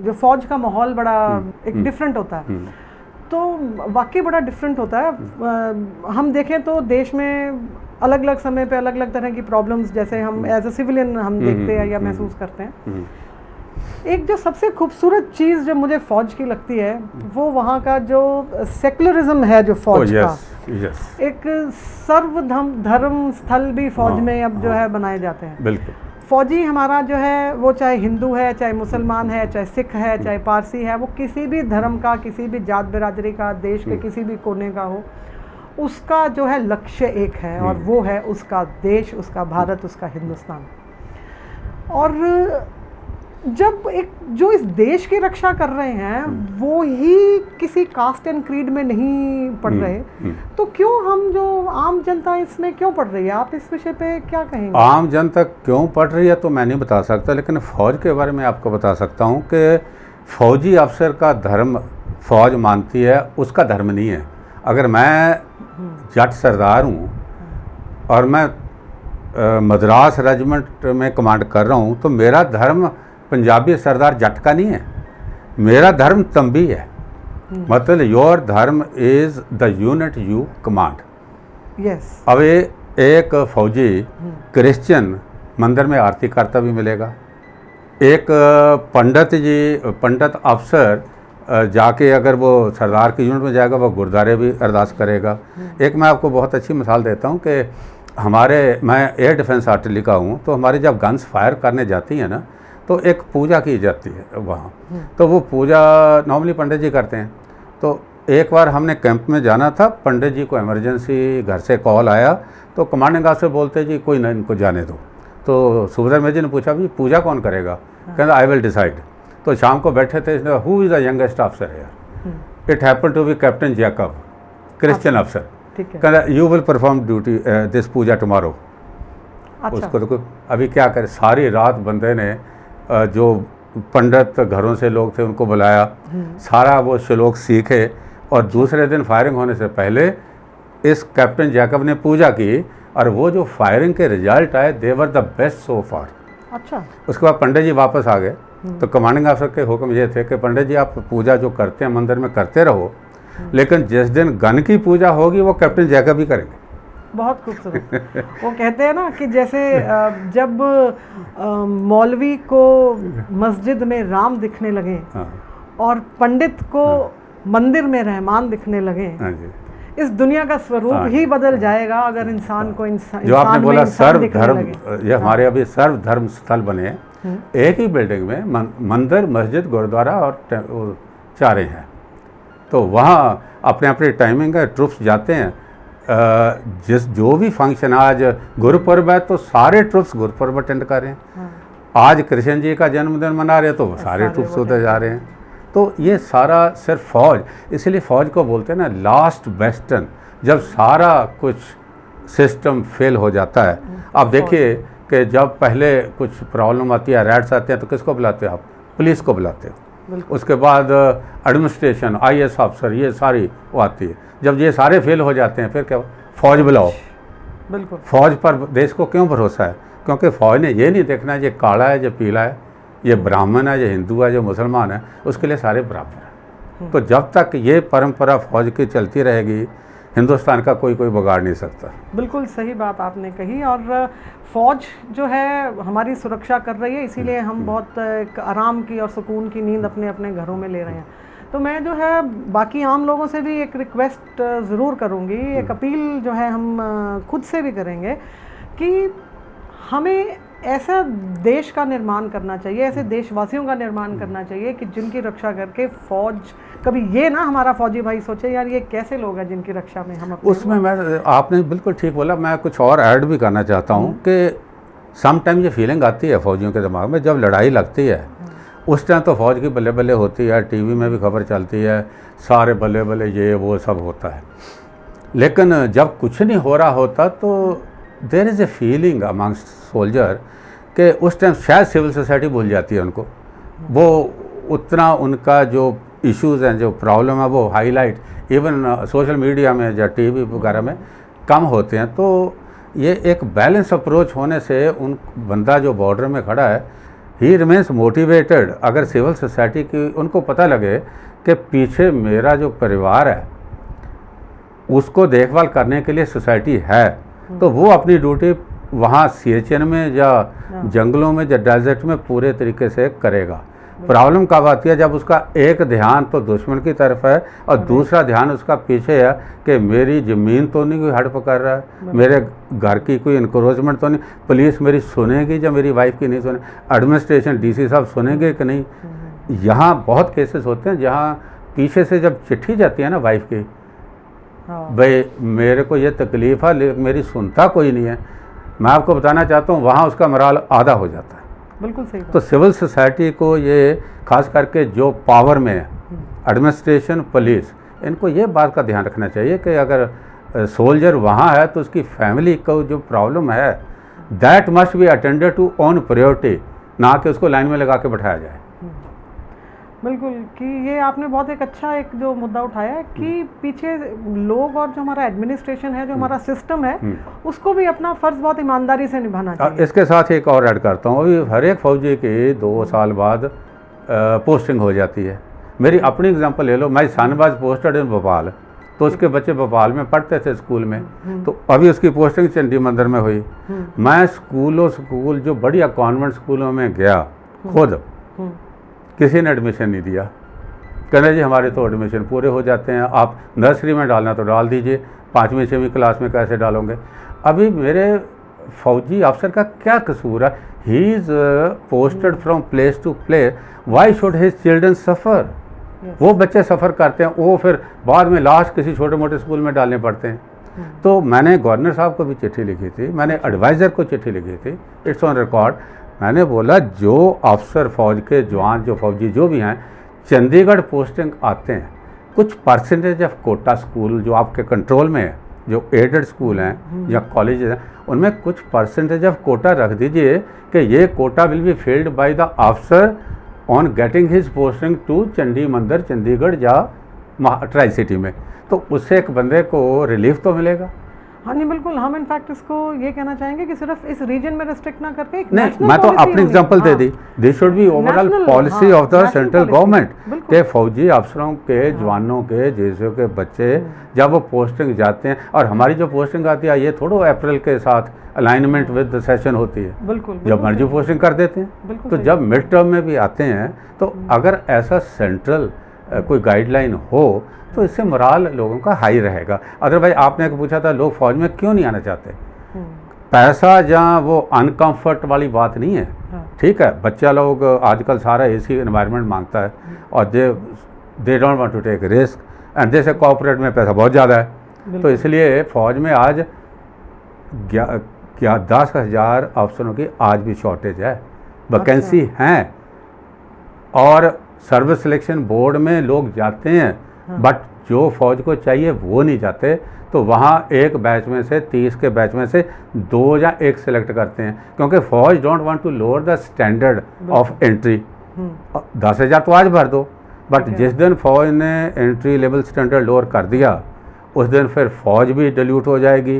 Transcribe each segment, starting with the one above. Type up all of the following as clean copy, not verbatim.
जो फ़ौज का माहौल बड़ा एक डिफरेंट होता है, तो वाकई बड़ा डिफरेंट होता है। हम देखें तो देश में अलग अलग समय पे अलग अलग तरह की प्रॉब्लम्स, जैसे हम एज अ सिविलियन हम देखते हैं या महसूस करते हैं। एक जो सबसे खूबसूरत चीज़ जो मुझे फ़ौज की लगती है वो वहाँ का जो सेकुलरिज्म है, जो फ़ौज का एक सर्वधर्म स्थल भी फ़ौज में अब जो है बनाए जाते हैं। बिल्कुल। फ़ौजी हमारा जो है वो चाहे हिंदू है, चाहे मुसलमान है, चाहे सिख है, चाहे पारसी है, वो किसी भी धर्म का, किसी भी जात बिरादरी का, देश के किसी भी कोने का हो, उसका जो है लक्ष्य एक है और वो है उसका देश, उसका भारत, उसका हिंदुस्तान। और जब एक जो इस देश की रक्षा कर रहे हैं वो ही किसी कास्ट एंड क्रीड में नहीं पढ़ रहे, तो क्यों हम जो आम जनता इसमें क्यों पढ़ रही है? आप इस विषय पे क्या कहेंगे? आम जनता क्यों पढ़ रही है तो मैं नहीं बता सकता, लेकिन फ़ौज के बारे में आपको बता सकता हूँ कि फ़ौजी अफसर का धर्म फ़ौज मानती है, उसका धर्म नहीं है। अगर मैं जट सरदार हूँ और मैं मद्रास रेजिमेंट में कमांड कर रहा हूँ तो मेरा धर्म पंजाबी सरदार जट का नहीं है, मेरा धर्म तंबी है। मतलब योर धर्म is the unit you command. Yes. अब एक फौजी क्रिश्चियन मंदिर में आरती करता भी मिलेगा, एक पंडित अफसर जाके अगर वो सरदार की यूनिट में जाएगा वो गुरुद्वारे भी अरदास करेगा। एक मैं आपको बहुत अच्छी मिसाल देता हूँ कि मैं एयर डिफेंस आर्टिलरी का हूँ, तो हमारी जब गन्स फायर करने जाती हैं ना तो एक पूजा की जाती है वहाँ, तो वो पूजा नॉर्मली पंडित जी करते हैं। तो एक बार हमने कैंप में जाना था, पंडित जी को इमरजेंसी घर से कॉल आया, तो कमांडिंग ऑफिसर बोलते जी कोई नहीं, इनको जाने दो। तो सूबेदार मेजर ने पूछा भी पूजा कौन करेगा? कहता आई विल डिसाइड। तो शाम को बैठे थे, who is the youngest officer here? It happen to be captain Jacob, Christian अफसर। कहता you will perform duty this puja tomorrow. उसको तो अभी क्या करे, सारी रात बंदे ने जो पंडित घरों से लोग थे उनको बुलाया, सारा वो श्लोक सीखे और दूसरे दिन फायरिंग होने से पहले इस कैप्टन जैकब ने पूजा की और वो जो फायरिंग के रिजल्ट आए दे वर द बेस्ट सो फार। अच्छा। उसके बाद पंडित जी वापस आ गए, तो कमांडिंग ऑफिसर के हुक्म ये थे कि पंडित जी आप पूजा जो करते हैं मंदिर में करते रहो, लेकिन जिस दिन गन की पूजा होगी वो कैप्टन जैकब ही करेंगे। बहुत खूबसूरत। वो कहते हैं ना कि जैसे जब मौलवी को मस्जिद में राम दिखने लगे और पंडित को मंदिर में रहमान दिखने लगे, इस दुनिया का स्वरूप ही बदल जाएगा अगर इंसान को इंसान जो आपने बोला सर्वधर्म, ये हमारे अभी सर्वधर्म स्थल बने हैं, एक ही बिल्डिंग में मंदिर, मस्जिद, गुरुद्वारा और चारे हैं। तो वहाँ अपने अपने टाइमिंग है, ट्रुप्स जाते हैं। जो भी फंक्शन, आज गुरुपर्व है तो सारे ट्रुप्स गुरुपर्व अटेंड कर रहे हैं। आज कृष्ण जी का जन्मदिन मना रहे हैं तो सारे ट्रुप्स होते जा रहे हैं। तो ये सारा सिर्फ फौज, इसलिए फौज को बोलते हैं ना लास्ट बेस्टन, जब सारा कुछ सिस्टम फेल हो जाता है। आप देखिए कि जब पहले कुछ प्रॉब्लम आती है, रैड्स आते हैं तो किसको बुलाते हो आप? पुलिस को बुलाते हो। उसके बाद एडमिनिस्ट्रेशन, IAS ऑफिसर, ये सारी वो आती है। जब ये सारे फेल हो जाते हैं फिर क्या? फौज बुलाओ। बिल्कुल। फौज पर देश को क्यों भरोसा है? क्योंकि फौज ने ये नहीं देखना है ये काला है, ये पीला है, ये ब्राह्मण है, ये हिंदू है, ये मुसलमान है, उसके लिए सारे बराबर हैं। तो जब तक ये परंपरा फौज की चलती रहेगी, हिंदुस्तान का कोई बिगाड़ नहीं सकता। बिल्कुल सही बात आपने कही। और फौज जो है हमारी सुरक्षा कर रही है, इसीलिए हम बहुत एक आराम की और सुकून की नींद अपने अपने घरों में ले रहे हैं। तो मैं जो है बाकी आम लोगों से भी एक रिक्वेस्ट ज़रूर करूँगी, एक अपील जो है हम खुद से भी करेंगे कि हमें ऐसा देश का निर्माण करना चाहिए, ऐसे देशवासियों का निर्माण करना चाहिए कि जिनकी रक्षा करके फौज कभी ये ना हमारा फौजी भाई सोचे यार ये कैसे लोग हैं जिनकी रक्षा में हम। उसमें मैं, आपने बिल्कुल ठीक बोला, मैं कुछ और ऐड भी करना चाहता हूँ कि समटाइम ये फीलिंग आती है फौजियों के दिमाग में, जब लड़ाई लगती है उस टाइम तो फौज की बल्ले बल्ले होती है, टीवी में भी खबर चलती है, सारे बल्ले बल्ले ये वो सब होता है। लेकिन जब कुछ नहीं हो रहा होता तो there is a feeling amongst soldier कि उस टाइम शायद सिविल सोसाइटी भूल जाती है उनको, वो उतना उनका जो इश्यूज़ हैं, जो प्रॉब्लम है वो हाईलाइट इवन सोशल मीडिया में या टीवी वगैरह में कम होते हैं। तो ये एक बैलेंस अप्रोच होने से उन बंदा जो बॉर्डर में खड़ा है, ही रिमेन्स मोटिवेटेड। अगर सिविल सोसाइटी की उनको पता लगे कि पीछे मेरा जो परिवार है उसको देखभाल करने के लिए सोसाइटी है, तो वो अपनी ड्यूटी वहाँ CHN में या जंगलों में या डेजर्ट में पूरे तरीके से करेगा। प्रॉब्लम कब आती है? जब उसका एक ध्यान तो दुश्मन की तरफ है और दूसरा ध्यान उसका पीछे है कि मेरी ज़मीन तो नहीं कोई हड़प कर रहा है, मेरे घर की कोई इंक्रोचमेंट तो नहीं, पुलिस मेरी सुनेगी या मेरी वाइफ की नहीं सुने, एडमिनिस्ट्रेशन DC साहब सुनेंगे कि नहीं। यहाँ बहुत केसेस होते हैं जहाँ पीछे से जब चिट्ठी जाती है ना वाइफ की, भाई मेरे को ये तकलीफ़ है, मेरी सुनता कोई नहीं है, मैं आपको बताना चाहता हूँ वहाँ उसका मराल आधा हो जाता है। बिल्कुल सही। तो सिविल सोसाइटी को ये खास करके जो पावर में है, एडमिनिस्ट्रेशन, पुलिस, इनको ये बात का ध्यान रखना चाहिए कि अगर सोल्जर वहाँ है तो उसकी फैमिली को जो प्रॉब्लम है that must be attended to on priority, ना कि उसको लाइन में लगा के बैठाया जाए। बिल्कुल, कि ये आपने बहुत एक अच्छा एक जो मुद्दा उठाया है कि पीछे लोग और जो हमारा एडमिनिस्ट्रेशन है, जो हमारा सिस्टम है, उसको भी अपना फ़र्ज़ बहुत ईमानदारी से निभाना चाहिए। इसके साथ एक और ऐड करता हूँ, अभी हर एक फौजी की 2 साल बाद पोस्टिंग हो जाती है। मेरी अपनी एग्जांपल ले लो, मैं शानबाज पोस्टेड इन भोपाल, तो उसके बच्चे भोपाल में पढ़ते थे स्कूल में, तो अभी उसकी पोस्टिंग चंडी मंदिर में हुई। मैं स्कूल जो बढ़िया कॉन्वेंट स्कूलों में गया खुद, किसी ने एडमिशन नहीं दिया। कहना जी हमारे तो एडमिशन पूरे हो जाते हैं, आप नर्सरी में डालना तो डाल दीजिए, 5वीं 6वीं क्लास में कैसे डालोगे। अभी मेरे फौजी अफसर का क्या कसूर है? He is posted from place to place, why should his children suffer? वो बच्चे सफ़र करते हैं, वो फिर बाद में लास्ट किसी छोटे मोटे स्कूल में डालने पड़ते हैं। तो मैंने गवर्नर साहब को भी चिट्ठी लिखी थी, मैंने एडवाइज़र को चिट्ठी लिखी थी, इट्स ऑन रिकॉर्ड। मैंने बोला जो अफसर फौज के जवान, जो फौजी जो भी हैं, चंडीगढ़ पोस्टिंग आते हैं, कुछ परसेंटेज ऑफ कोटा स्कूल जो आपके कंट्रोल में है, जो एडेड स्कूल हैं या कॉलेज हैं, उनमें कुछ परसेंटेज ऑफ कोटा रख दीजिए कि ये quota will be filled by the अफसर on getting his posting to Chandi Mandir, Chandigarh या ट्राई सिटी में, तो उससे एक बंदे को रिलीफ तो मिलेगा। हाँ जी बिल्कुल, हम इनफैक्ट इसको ये कहना चाहेंगे कि सिर्फ इस रीजन में रिस्ट्रिक्ट ना करके एक नहीं, मैं तो अपनी example they the, this should be overall policy of the central government के फौजी अफसरों के, जवानों के, जैसे के बच्चे जब वो पोस्टिंग जाते हैं, और हमारी जो पोस्टिंग आती है ये थोड़ा अप्रैल के साथ अलाइनमेंट विद द सेशन होती है, बिल्कुल जब मर्जी पोस्टिंग कर देते हैं। तो जब मिड टर्म में भी आते हैं, तो अगर ऐसा सेंट्रल कोई गाइडलाइन हो तो इससे मोराल लोगों का हाई रहेगा। अदरवाइज आपने पूछा था लोग फौज में क्यों नहीं आना चाहते, पैसा जहाँ वो अनकम्फर्ट वाली बात नहीं है। ठीक है, बच्चा लोग आजकल सारा AC एनवायरनमेंट मांगता है और they don't want to take risk and जैसे कॉर्पोरेट में पैसा बहुत ज़्यादा है, तो इसलिए फ़ौज में आज 10,000 अफसरों की आज भी शॉर्टेज है, वैकेंसी हैं, और सर्विस सिलेक्शन बोर्ड में लोग जाते हैं, बट जो फौज को चाहिए वो नहीं जाते, तो वहाँ एक बैच में से 30 के बैच में से 2 या 1 सेलेक्ट करते हैं, क्योंकि फौज don't want to lower the standard of entry. 10,000 तो आज भर दो, बट जिस दिन फौज ने एंट्री लेवल स्टैंडर्ड लोअर कर दिया, उस दिन फिर फौज भी डिल्यूट हो जाएगी।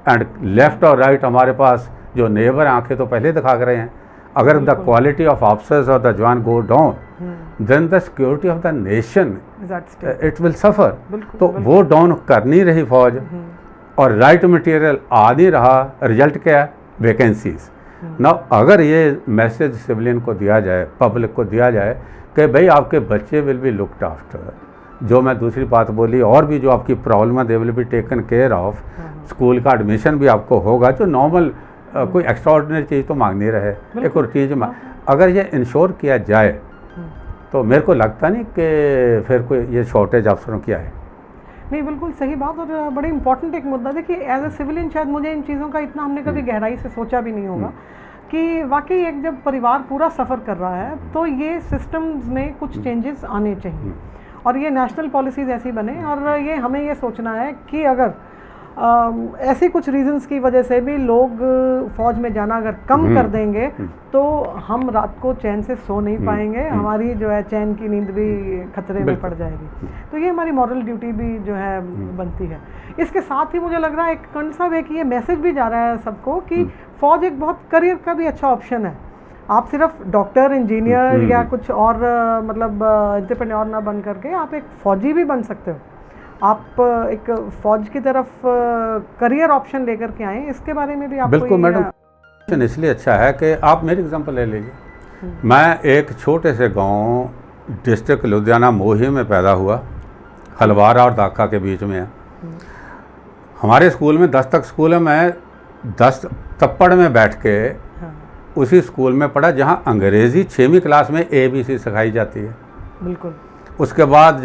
एंड लेफ्ट और राइट हमारे पास जो नेबर आंखें तो पहले दिखा रहे हैं, अगर द क्वालिटी ऑफ ऑफिसर्स और the jawan go down, then the security of the nation it will suffer. तो वो डाउन कर नहीं रही फौज, और राइट मटेरियल आ नहीं रहा, रिजल्ट क्या है? वैकेंसीज। ना अगर ये मैसेज सिविलियन को दिया जाए, पब्लिक को दिया जाए कि भाई आपके बच्चे विल बी लुक्ड आफ्टर, जो मैं दूसरी बात बोली, और भी जो आपकी प्रॉब्लम है they will be taken care of, school का एडमिशन भी आपको होगा, जो नॉर्मल कोई एक्स्ट्रा ऑर्डिनरी चीज़ तो मांग नहीं रहे, एक और चीज़ अगर ये इंश्योर किया जाए तो मेरे को लगता नहीं कि फिर कोई ये शॉर्टेज अफसरों की आए। नहीं, बिल्कुल सही बात, और बड़ी इंपॉर्टेंट एक मुद्दा। देखिए एज ए सिविलियन शायद मुझे इन चीज़ों का इतना हमने कभी गहराई से सोचा भी नहीं होगा कि वाकई एक जब परिवार पूरा सफ़र कर रहा है तो ये सिस्टम्स में कुछ चेंजेस आने चाहिए, और ये नेशनल पॉलिसीज़ ऐसी बने, और ये हमें ये सोचना है कि अगर ऐसी कुछ रीजंस की वजह से भी लोग फौज में जाना अगर कम कर देंगे तो हम रात को चैन से सो नहीं पाएंगे, हमारी जो है चैन की नींद भी खतरे में पड़ जाएगी। तो ये हमारी मॉरल ड्यूटी भी जो है बनती है। इसके साथ ही मुझे लग रहा है एक ये मैसेज भी जा रहा है सबको कि फ़ौज एक बहुत करियर का भी अच्छा ऑप्शन है। आप सिर्फ डॉक्टर, इंजीनियर या कुछ और मतलब एंटरप्रेन्योर ना बन करके आप एक फौजी भी बन सकते हो। आप एक फौज की तरफ करियर ऑप्शन लेकर के आए, इसके बारे में भी आपको बिल्कुल मैडम, इसलिए अच्छा है कि आप मेरी एग्जांपल ले लीजिए। मैं एक छोटे से गांव डिस्ट्रिक्ट लुधियाना मोही में पैदा हुआ, हलवारा और दाका के बीच में है। हमारे स्कूल में 10 तक स्कूल है, मैं 10 तप्पड़ में बैठ के उसी स्कूल में पढ़ा जहाँ अंग्रेज़ी 6वीं क्लास में ABC सिखाई जाती है। बिल्कुल। उसके बाद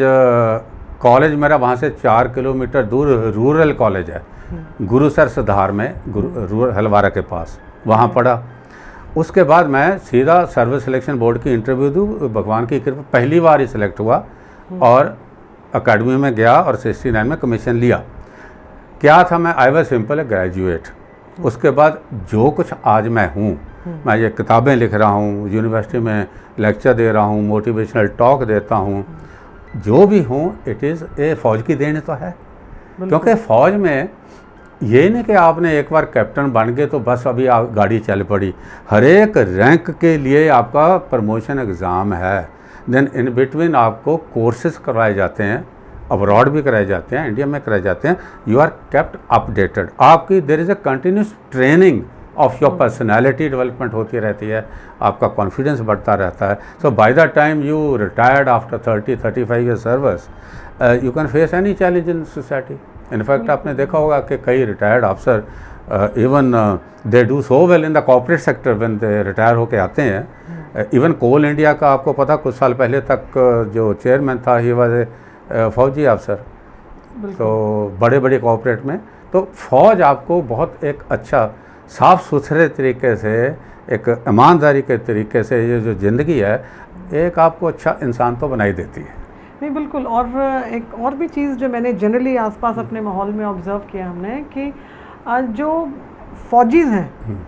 कॉलेज मेरा वहाँ से 4 किलोमीटर दूर रूरल कॉलेज है, गुरुसर सुधार में, हलवारा के पास, वहाँ पढ़ा। उसके बाद मैं सीधा सर्विस सिलेक्शन बोर्ड की इंटरव्यू दूँ, भगवान की कृपा पहली बार ही सिलेक्ट हुआ और अकेडमी में गया और 69 में कमीशन लिया। क्या था, मैं आई वॉज सिंपल ग्रेजुएट। उसके बाद जो कुछ आज मैं हूँ, मैं ये किताबें लिख रहा हूँ, यूनिवर्सिटी में लेक्चर दे रहा हूँ, मोटिवेशनल टॉक देता हूँ, जो भी हूँ इट इज़ ए फ़ौज की देन तो है। क्योंकि फ़ौज में ये नहीं कि आपने एक बार कैप्टन बन गए तो बस अभी आप गाड़ी चल पड़ी। हर एक रैंक के लिए आपका प्रमोशन एग्ज़ाम है। देन इन बिटवीन आपको कोर्सेज करवाए जाते हैं, अब्रॉड भी कराए जाते हैं, इंडिया में कराए जाते हैं। You are kept updated. आपकी there is a continuous training of your personality development होती रहती है, आपका कॉन्फिडेंस बढ़ता रहता है। So by the time you retired after 30-35 year service, you can face any challenge in society. In fact आपने देखा होगा कि कई रिटायर्ड अफसर even they do so well in the corporate sector when they retire होके आते हैं। इवन कोल India का आपको पता, कुछ साल पहले तक जो चेयरमैन था ही वाज फौजी अफसर, तो बड़े बड़े कॉर्पोरेट में। तो फौज आपको बहुत एक अच्छा साफ़ सुथरे तरीके से, एक ईमानदारी के तरीके से ये जो ज़िंदगी है, एक आपको अच्छा इंसान तो बनाई देती है। नहीं बिल्कुल। और एक और भी चीज़ जो मैंने जनरली आसपास अपने माहौल में ऑब्ज़र्व किया हमने कि जो फौजीज़ हैं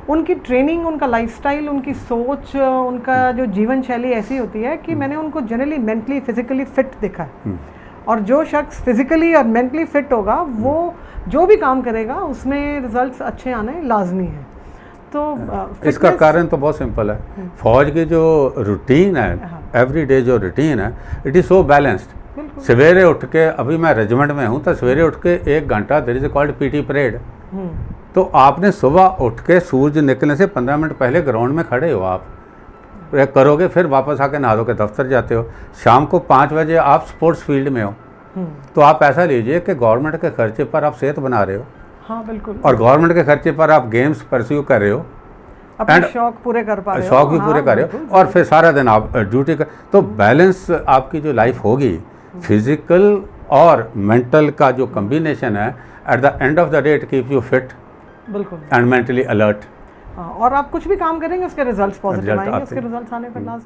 उनकी ट्रेनिंग, उनका लाइफस्टाइल, उनकी सोच, उनका जो जीवन शैली ऐसी होती है कि मैंने उनको जनरली मेंटली फिज़िकली फ़िट देखा है। और जो शख्स फिज़िकली और मेंटली फ़िट होगा वो जो भी काम करेगा उसमें रिजल्ट्स अच्छे आने लाजमी है। तो इसका कारण तो बहुत सिंपल है। फौज की जो रूटीन है, एवरीडे जो रूटीन है, इट इज़ सो बैलेंस्ड। सवेरे उठ के, अभी मैं रेजिमेंट में हूँ, तो सवेरे उठ के 1 घंटा there is called PT parade. तो आपने सुबह उठ के सूरज निकलने से 15 मिनट पहले ग्राउंड में खड़े हो, आप करोगे, फिर वापस आके नहा धो के दफ्तर जाते हो। शाम को 5 बजे आप स्पोर्ट्स फील्ड में हो। तो आप ऐसा लीजिए कि गवर्नमेंट के खर्चे पर आप सेहत बना रहे हो। हाँ बिल्कुल। और गवर्नमेंट के खर्चे पर आप गेम्स परस्यू कर रहे हो, अपने शौक पूरे कर पा रहे हो, शौक भी पूरे कर रहे हो, और फिर सारा दिन आप ड्यूटी कर। तो बैलेंस आपकी जो लाइफ होगी, फिजिकल और मेंटल का जो कम्बिनेशन है, at the end of the day it keep you fit बिल्कुल एंड मेंटली अलर्ट। और आप कुछ भी काम करेंगे उसके रिजल्ट्स पॉजिटिव आएंगे, उसके रिजल्ट्स आने पर लाजमी।